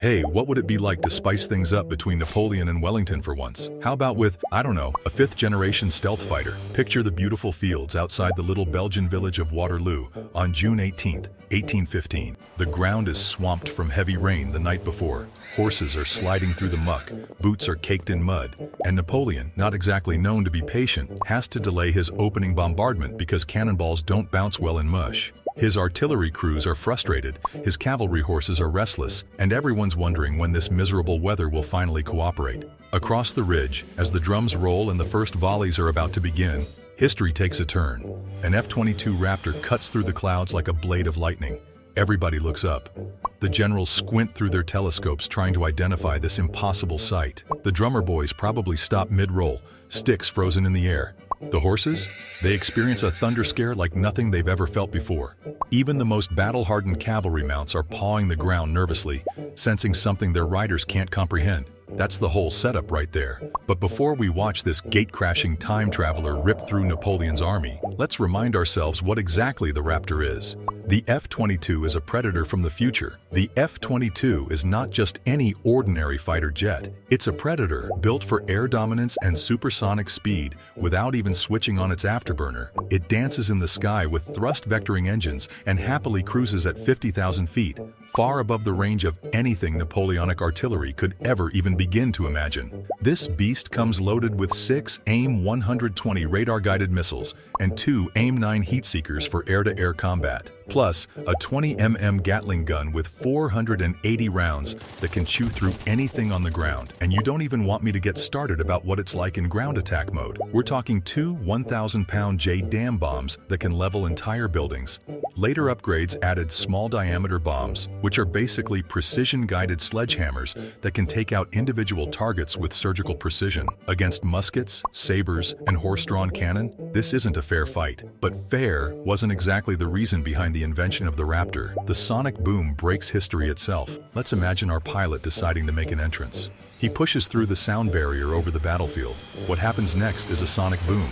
Hey, what would it be like to spice things up between Napoleon and Wellington for once? How about with, I don't know, a fifth-generation stealth fighter? Picture the beautiful fields outside the little Belgian village of Waterloo on June 18, 1815. The ground is swamped from heavy rain the night before. Horses are sliding through the muck, boots are caked in mud, and Napoleon, not exactly known to be patient, has to delay his opening bombardment because cannonballs don't bounce well in mush. His artillery crews are frustrated, his cavalry horses are restless, and everyone's wondering when this miserable weather will finally cooperate. Across the ridge, as the drums roll and the first volleys are about to begin, history takes a turn. An F-22 Raptor cuts through the clouds like a blade of lightning. Everybody looks up. The generals squint through their telescopes trying to identify this impossible sight. The drummer boys probably stop mid-roll, sticks frozen in the air. The horses? They experience a thunder scare like nothing they've ever felt before. Even the most battle-hardened cavalry mounts are pawing the ground nervously, sensing something their riders can't comprehend. That's the whole setup right there. But before we watch this gate-crashing time traveler rip through Napoleon's army, let's remind ourselves what exactly the Raptor is. The F-22 is a predator from the future. The F-22 is not just any ordinary fighter jet. It's a predator built for air dominance and supersonic speed without even switching on its afterburner. It dances in the sky with thrust-vectoring engines and happily cruises at 50,000 feet, far above the range of anything Napoleonic artillery could ever even begin to imagine. This beast comes loaded with 6 AIM-120 radar-guided missiles and 2 AIM-9 heat-seekers for air-to-air combat, plus a 20mm Gatling gun with 480 rounds that can chew through anything on the ground. And you don't even want me to get started about what it's like in ground attack mode. We're talking 2 1,000-pound J-dam bombs that can level entire buildings. Later upgrades added small-diameter bombs, which are basically precision-guided sledgehammers that can take out individual targets with surgical precision. Against muskets, sabers, and horse-drawn cannon, this isn't a fair fight. But fair wasn't exactly the reason behind the invention of the Raptor. The sonic boom breaks history itself. Let's imagine our pilot deciding to make an entrance. He pushes through the sound barrier over the battlefield. What happens next is a sonic boom,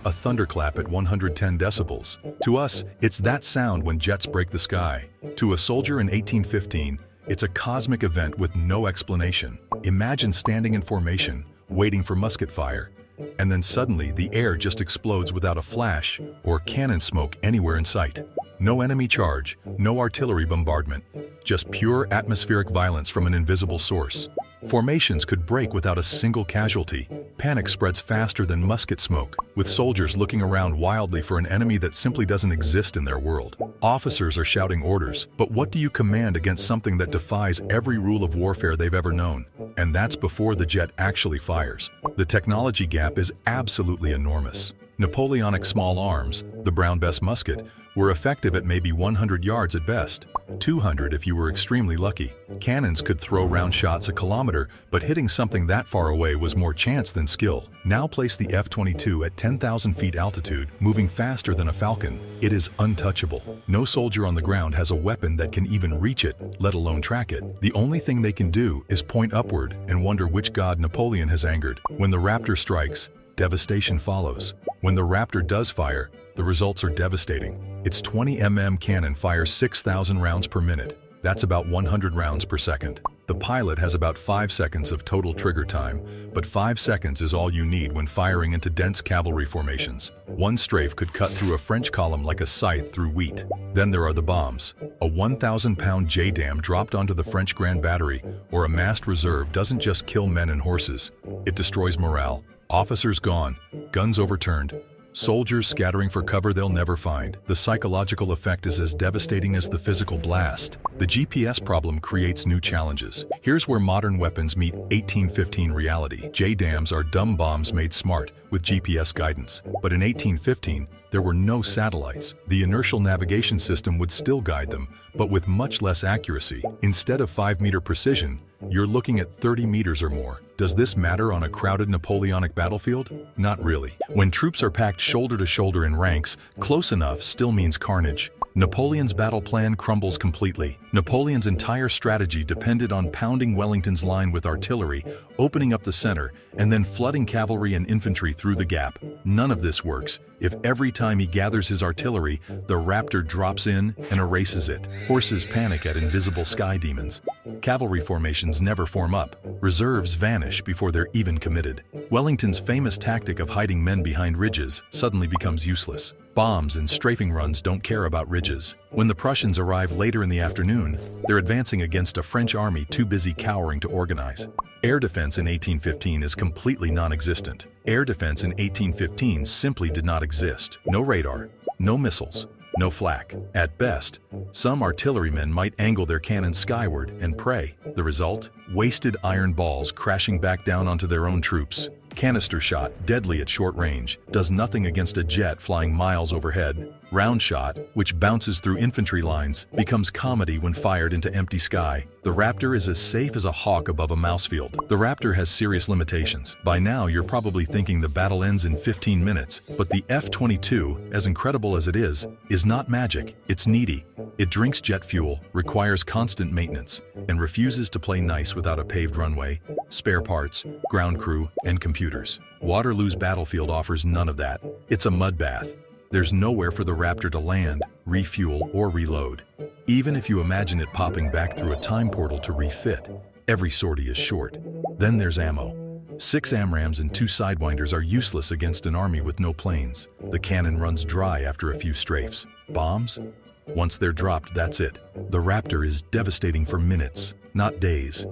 a thunderclap at 110 decibels. To us, it's that sound when jets break the sky. To a soldier in 1815, it's a cosmic event with no explanation. Imagine standing in formation, waiting for musket fire, and then suddenly the air just explodes without a flash or cannon smoke anywhere in sight. No enemy charge, no artillery bombardment, just pure atmospheric violence from an invisible source. Formations could break without a single casualty. Panic spreads faster than musket smoke, with soldiers looking around wildly for an enemy that simply doesn't exist in their world. Officers are shouting orders, but what do you command against something that defies every rule of warfare they've ever known? And that's before the jet actually fires. The technology gap is absolutely enormous. Napoleonic small arms, the Brown Bess musket, were effective at maybe 100 yards at best, 200 if you were extremely lucky. Cannons could throw round shots a kilometer, but hitting something that far away was more chance than skill. Now place the F-22 at 10,000 feet altitude, moving faster than a falcon. It is untouchable. No soldier on the ground has a weapon that can even reach it, let alone track it. The only thing they can do is point upward and wonder which god Napoleon has angered. When the Raptor strikes, devastation follows. When the Raptor does fire, the results are devastating. Its 20mm cannon fires 6,000 rounds per minute. That's about 100 rounds per second. The pilot has about 5 seconds of total trigger time, but 5 seconds is all you need when firing into dense cavalry formations. One strafe could cut through a French column like a scythe through wheat. Then there are the bombs. A 1,000-pound J-dam dropped onto the French Grand Battery or a massed reserve doesn't just kill men and horses. It destroys morale. Officers gone, guns overturned, soldiers scattering for cover they'll never find. The psychological effect is as devastating as the physical blast. The GPS problem creates new challenges. Here's where modern weapons meet 1815 reality. J-dams are dumb bombs made smart with GPS guidance. But in 1815, there were no satellites. The inertial navigation system would still guide them, but with much less accuracy. Instead of 5-meter precision, you're looking at 30 meters or more. Does this matter on a crowded Napoleonic battlefield? Not really. When troops are packed shoulder to shoulder in ranks, close enough still means carnage. Napoleon's battle plan crumbles completely. Napoleon's entire strategy depended on pounding Wellington's line with artillery, opening up the center, and then flooding cavalry and infantry through the gap. None of this works If every time he gathers his artillery, the Raptor drops in and erases it. Horses panic at invisible sky demons. Cavalry formations never form up. Reserves vanish before they're even committed. Wellington's famous tactic of hiding men behind ridges suddenly becomes useless. Bombs and strafing runs don't care about ridges. When the Prussians arrive later in the afternoon, they're advancing against a French army too busy cowering to organize. Air defense in 1815 is completely non-existent. Air defense in 1815 simply did not exist. No radar, no missiles, no flak. At best, some artillerymen might angle their cannons skyward and pray. The result? Wasted iron balls crashing back down onto their own troops. Canister shot, deadly at short range, does nothing against a jet flying miles overhead. Round shot, which bounces through infantry lines, becomes comedy when fired into empty sky. The Raptor is as safe as a hawk above a mouse field. The Raptor has serious limitations. By now, you're probably thinking the battle ends in 15 minutes, but the F-22, as incredible as it is not magic. It's needy. It drinks jet fuel, requires constant maintenance, and refuses to play nice without a paved runway, spare parts, ground crew, and computers. Waterloo's battlefield offers none of that. It's a mud bath. There's nowhere for the Raptor to land, refuel, or reload. Even if you imagine it popping back through a time portal to refit, every sortie is short. Then there's ammo. 6 AMRAAMs and 2 Sidewinders are useless against an army with no planes. The cannon runs dry after a few strafes. Bombs? Once they're dropped, that's it. The Raptor is devastating for minutes, not days.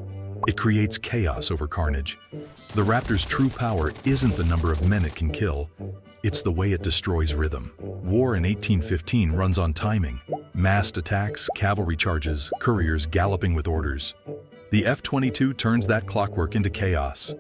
It creates chaos over carnage. The Raptor's true power isn't the number of men it can kill. It's the way it destroys rhythm. War in 1815 runs on timing. Massed attacks, cavalry charges, couriers galloping with orders. The F-22 turns that clockwork into chaos.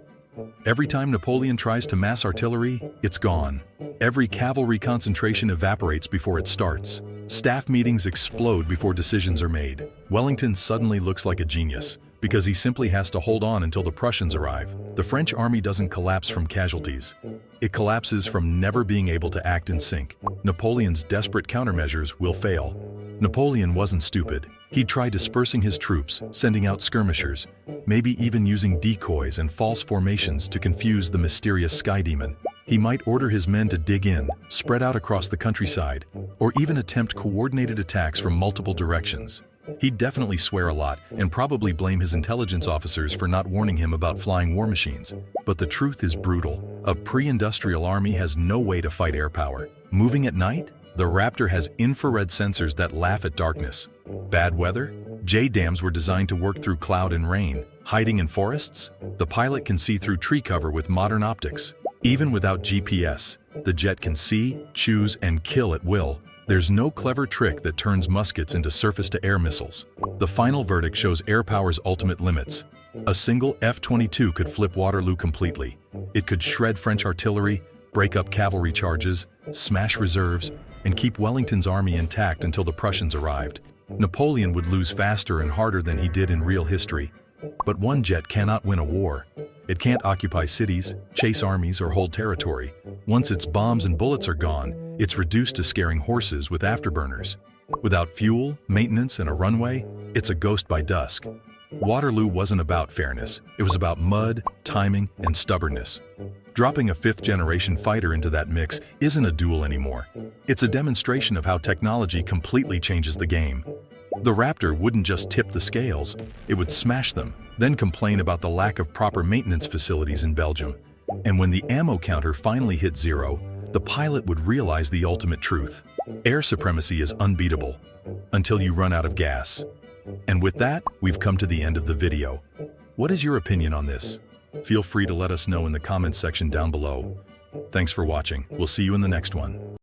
Every time Napoleon tries to mass artillery, it's gone. Every cavalry concentration evaporates before it starts. Staff meetings explode before decisions are made. Wellington suddenly looks like a genius, because he simply has to hold on until the Prussians arrive. The French army doesn't collapse from casualties. It collapses from never being able to act in sync. Napoleon's desperate countermeasures will fail. Napoleon wasn't stupid. He'd try dispersing his troops, sending out skirmishers, maybe even using decoys and false formations to confuse the mysterious sky demon. He might order his men to dig in, spread out across the countryside, or even attempt coordinated attacks from multiple directions. He'd definitely swear a lot and probably blame his intelligence officers for not warning him about flying war machines. But the truth is brutal. A pre-industrial army has no way to fight air power. Moving at night? The Raptor has infrared sensors that laugh at darkness. Bad weather? J-dams were designed to work through cloud and rain. Hiding in forests? The pilot can see through tree cover with modern optics. Even without GPS, the jet can see, choose, and kill at will. There's no clever trick that turns muskets into surface-to-air missiles. The final verdict shows air power's ultimate limits. A single F-22 could flip Waterloo completely. It could shred French artillery, break up cavalry charges, smash reserves, and keep Wellington's army intact until the Prussians arrived. Napoleon would lose faster and harder than he did in real history. But one jet cannot win a war. It can't occupy cities, chase armies, or hold territory. Once its bombs and bullets are gone, it's reduced to scaring horses with afterburners. Without fuel, maintenance, and a runway, it's a ghost by dusk. Waterloo wasn't about fairness. It was about mud, timing, and stubbornness. Dropping a 5th-generation fighter into that mix isn't a duel anymore. It's a demonstration of how technology completely changes the game. The Raptor wouldn't just tip the scales, it would smash them, then complain about the lack of proper maintenance facilities in Belgium. And when the ammo counter finally hit 0, the pilot would realize the ultimate truth. Air supremacy is unbeatable, until you run out of gas. And with that, we've come to the end of the video. What is your opinion on this? Feel free to let us know in the comments section down below. Thanks for watching. We'll see you in the next one.